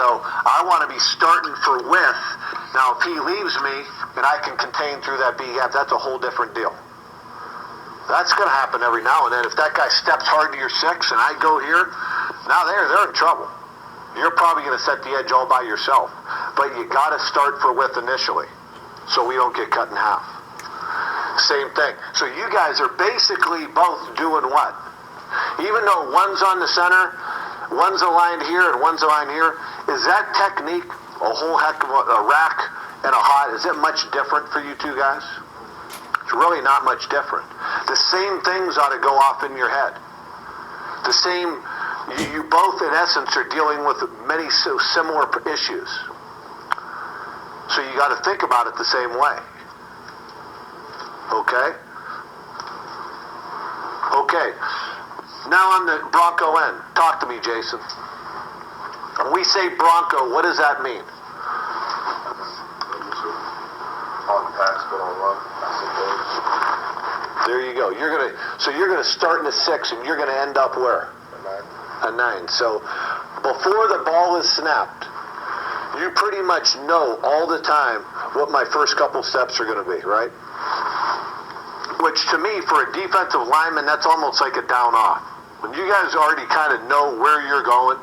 So I want to be starting for width. Now, if he leaves me and I can contain through that B gap, that's a whole different deal. That's going to happen every now and then. If that guy steps hard to your 6 and I go here, now they're in trouble. You're probably going to set the edge all by yourself. But you got to start for width initially so we don't get cut in half. Same thing. So you guys are basically both doing what? Even though one's on the center, one's aligned here and one's aligned here, is that technique a whole heck of a rack and a hot? Is it much different for you two guys? It's really not much different. The same things ought to go off in your head. The same, you both in essence are dealing with many similar issues. So you got to think about it the same way. Okay? Okay. Now on the Bronco end. Talk to me, Jason. When we say Bronco, what does that mean? There you go. You're gonna start in a 6 and you're gonna end up where? A 9. So before the ball is snapped, you pretty much know all the time what my first couple steps are gonna be, right? Which to me, for a defensive lineman, that's almost like a down off. When you guys already kind of know where you're going,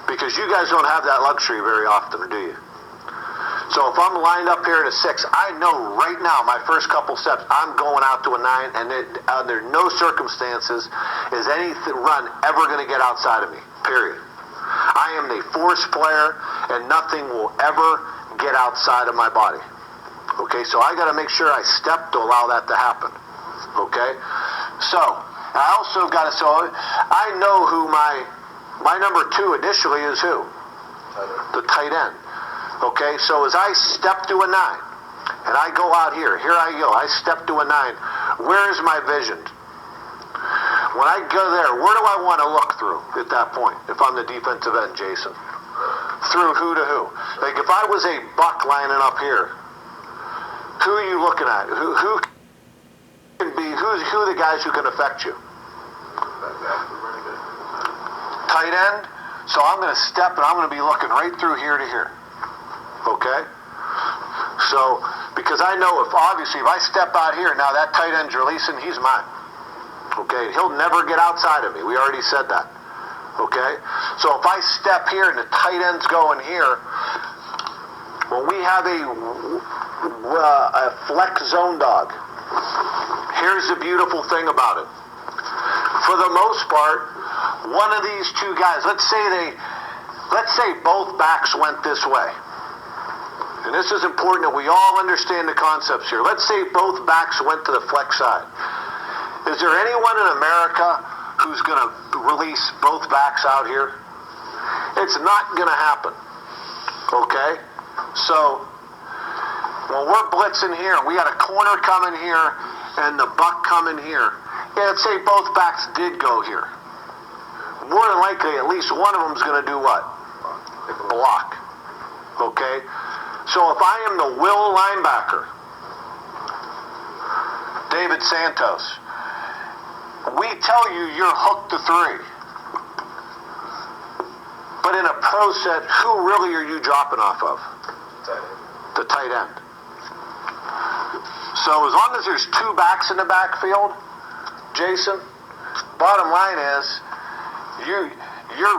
because you guys don't have that luxury very often, do you? So if I'm lined up here at a 6, I know right now my first couple steps, I'm going out to a 9, and under no circumstances is any run ever going to get outside of me, period. I am a force player, and nothing will ever get outside of my body. Okay, so I got to make sure I step to allow that to happen. Okay, so I also got to, so I know who my number 2 initially is who? The tight end. Okay, so as I step to a 9, and I go out here I go, I step to a 9, where is my vision? When I go there, where do I want to look through at that point, if I'm the defensive end, Jason? Through who to who? Like if I was a buck lining up here, who are you looking at? Who can be, who are the guys who can affect you? Tight end? So I'm going to step and I'm going to be looking right through here to here. Okay? So, because I know if I step out here, now that tight end's releasing, he's mine. Okay? He'll never get outside of me. We already said that. Okay? So if I step here and the tight end's going here, when we have a flex zone dog, here's the beautiful thing about it. For the most part, one of these two guys, let's say both backs went this way. And this is important that we all understand the concepts here. Let's say both backs went to the flex side. Is there anyone in America who's going to release both backs out here? It's not going to happen. Okay? So, when we're blitzing here, we got a corner coming here and the buck coming here. Yeah, let's say both backs did go here. More than likely, at least one of them is going to do what? Block. Okay? So if I am the will linebacker, David Santos, we tell you you're hooked to 3. But in a pro set, who really are you dropping off of? The tight end. So as long as there's 2 backs in the backfield, Jason, bottom line is you're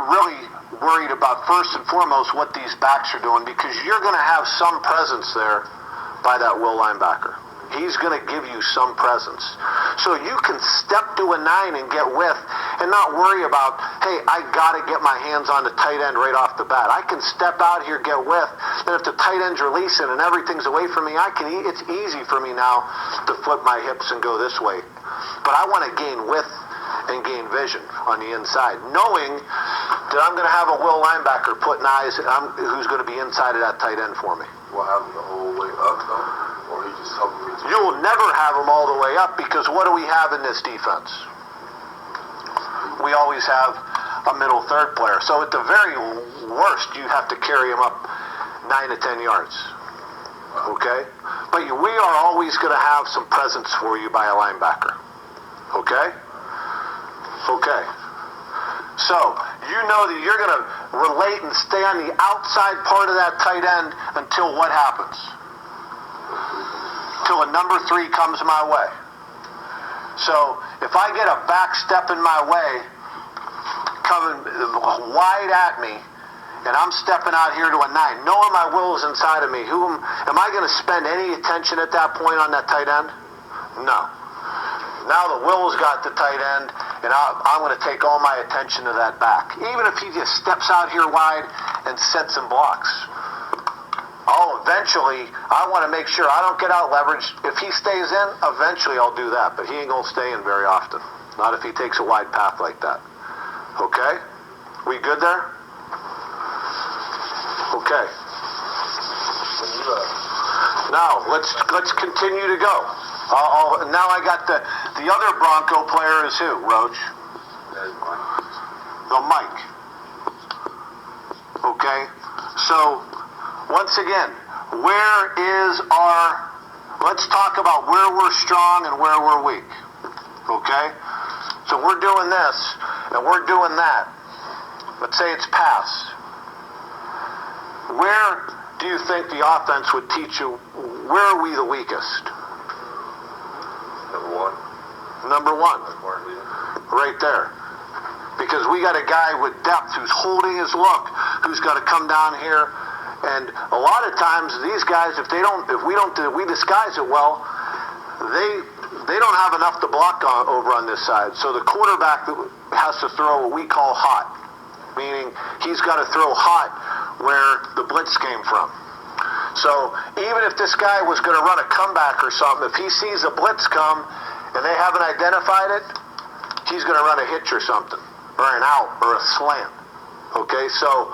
really worried about first and foremost what these backs are doing, because you're going to have some presence there by that will linebacker. He's going to give you some presence. So you can step to a 9 and get width and not worry about, hey, I got to get my hands on the tight end right off the bat. I can step out here, get width, and if the tight end's releasing and everything's away from me, it's easy for me now to flip my hips and go this way. But I want to gain width and gain vision on the inside, knowing that I'm going to have a will linebacker putting eyes who's going to be inside of that tight end for me. We'll have him the whole way up, though, or he just helping me? You will never have him all the way up, because what do we have in this defense? We always have a middle third player. So at the very worst, you have to carry him up 9 to 10 yards. Okay? But we are always going to have some presence for you by a linebacker. Okay? Okay. So, you know that you're going to relate and stay on the outside part of that tight end until what happens? Till a number 3 comes my way. So, if I get a back step in my way, coming wide at me, and I'm stepping out here to a 9, knowing my will is inside of me, am I going to spend any attention at that point on that tight end? No. Now the will's got the tight end, and I'm going to take all my attention to that back. Even if he just steps out here wide and sets some blocks. Eventually, I want to make sure I don't get out leveraged. If he stays in, eventually I'll do that, but he ain't going to stay in very often. Not if he takes a wide path like that. Okay? We good there? Okay. Now, let's continue to go. Now I got the other Bronco player is who, Roach? The Mike. Okay? So, once again, let's talk about where we're strong and where we're weak. Okay? So we're doing this, and we're doing that. Let's say it's pass. Where do you think the offense would teach you, where are we the weakest? Number one. Right there. Because we got a guy with depth who's holding his look, who's got to come down here. And a lot of times these guys, if we disguise it well, they don't have enough to block over on this side. So the quarterback has to throw what we call hot, meaning he's got to throw hot where the blitz came from. So even if this guy was going to run a comeback or something, if he sees a blitz come and they haven't identified it, he's going to run a hitch or something, or an out, or a slant. Okay, so,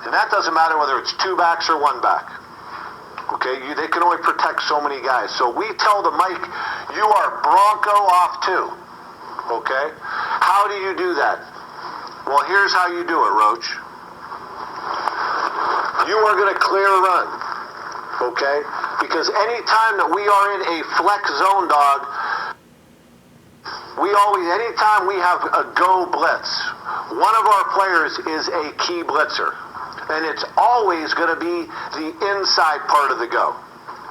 and that doesn't matter whether it's 2 backs or 1 back. Okay, they can only protect so many guys. So we tell the Mike, you are Bronco off 2. Okay, how do you do that? Well, here's how you do it, Roach. You are going to clear a run. Okay, because anytime that we are in a flex zone, dog, anytime we have a go blitz, one of our players is a key blitzer. And it's always going to be the inside part of the go.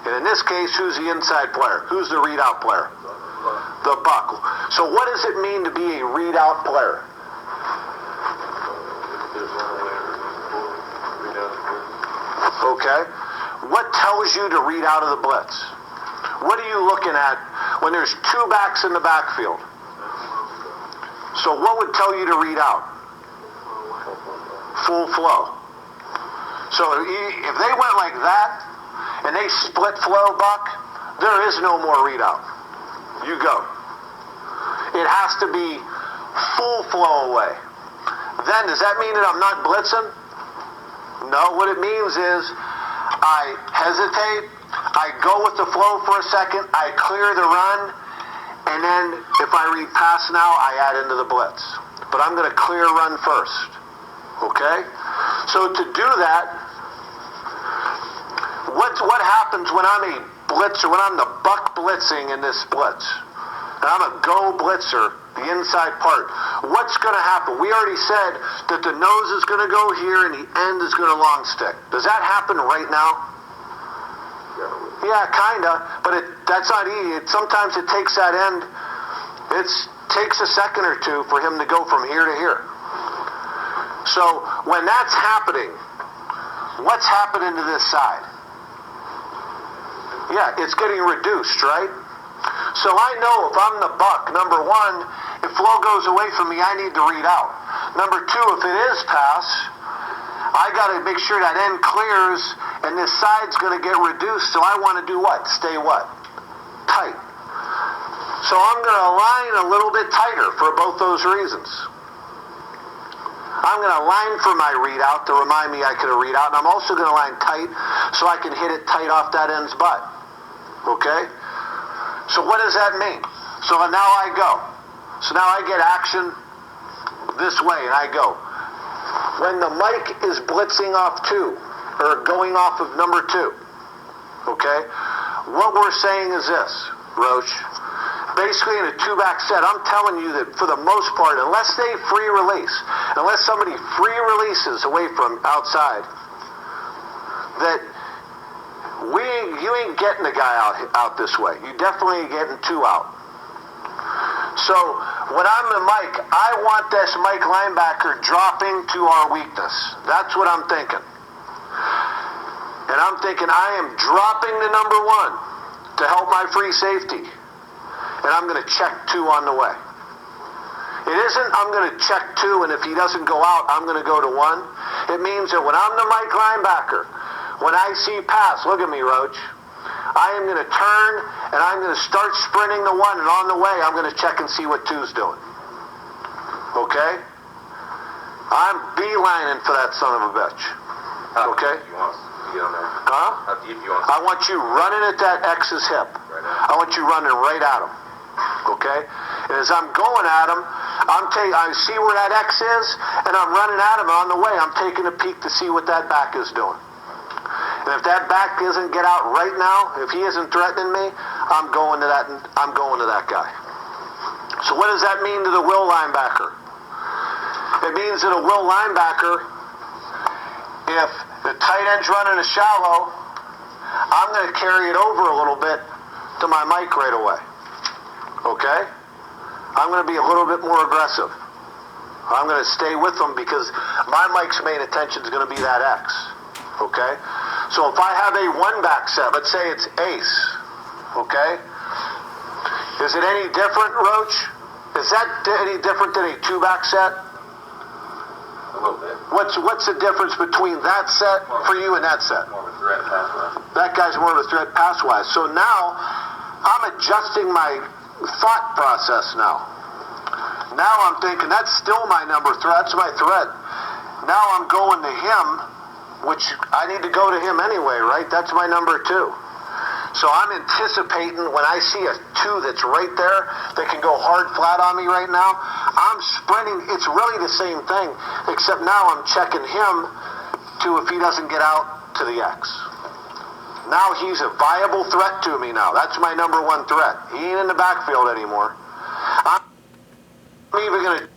And in this case, who's the inside player? Who's the readout player? The buck. So what does it mean to be a readout player? Okay. What tells you to read out of the blitz? What are you looking at when there's 2 backs in the backfield? So what would tell you to read out? Full flow. So if they went like that and they split flow, Buck, there is no more readout. You go. It has to be full flow away. Then does that mean that I'm not blitzing? No, what it means is I hesitate, I go with the flow for a second, I clear the run, and then if I read pass now, I add into the blitz. But I'm going to clear run first. Okay? So to do that, what happens when I'm a blitzer, when I'm the buck blitzing in this blitz? And I'm a go blitzer, the inside part. What's going to happen? We already said that the nose is going to go here and the end is going to long stick. Does that happen right now? Yeah, kind of, but that's not easy. Sometimes it takes that end, it takes a second or 2 for him to go from here to here. So when that's happening, what's happening to this side? Yeah, it's getting reduced, right? So I know if I'm the buck, number 1, if flow goes away from me, I need to read out. Number 2, if it is pass, I got to make sure that end clears and this side's going to get reduced. So I want to do what? Stay what? Tight. So I'm going to align a little bit tighter for both those reasons. I'm going to align for my readout to remind me I could have read out, and I'm also going to align tight so I can hit it tight off that end's butt. Okay? So what does that mean? So now I go. So now I get action this way, and I go. When the Mike is blitzing off 2, or going off of number 2, okay, what we're saying is this, Roach. basically in a two-back set, I'm telling you that for the most part, unless they free release, unless somebody free releases away from outside, that you ain't getting a guy out this way. You definitely ain't getting two out. So when I'm the Mike, I want this Mike linebacker dropping to our weakness. That's what I'm thinking. And I'm thinking I am dropping to number one to help my free safety. And I'm going to check two on the way. It isn't I'm going to check two, and if he doesn't go out, I'm going to go to one. It means that when I'm the Mike linebacker, when I see pass, look at me, Roach, I am going to turn, and I'm going to start sprinting the one, and on the way, I'm going to check and see what two's doing. Okay? I'm beelining for that son of a bitch. Okay? Huh? I want you running at that X's hip. I want you running right at him. Okay? And as I'm going at him, I see where that X is, and I'm running at him, and on the way, I'm taking a peek to see what that back is doing. And if that back doesn't get out right now, if he isn't threatening me, I'm going to that guy. So what does that mean to the will linebacker? It means that a will linebacker, if the tight end's running a shallow, I'm going to carry it over a little bit to my Mike right away. Okay? I'm going to be a little bit more aggressive. I'm going to stay with them because my Mike's main attention is going to be that X. Okay? So if I have a one-back set, let's say it's ace, okay? Is it any different, Roach? Is that any different than a two-back set? A little bit. What's the difference between that set for you and that set? More of a threat pass-wise. That guy's more of a threat pass-wise. So now I'm adjusting my thought process now. Now I'm thinking that's still my number threat. That's my threat. Now I'm going to him, which I need to go to him anyway, right? That's my number two. So I'm anticipating when I see a two that's right there that can go hard flat on me right now, I'm sprinting. It's really the same thing, except now I'm checking him to if he doesn't get out to the X. Now he's a viable threat to me now. That's my number one threat. He ain't in the backfield anymore. I'm even going to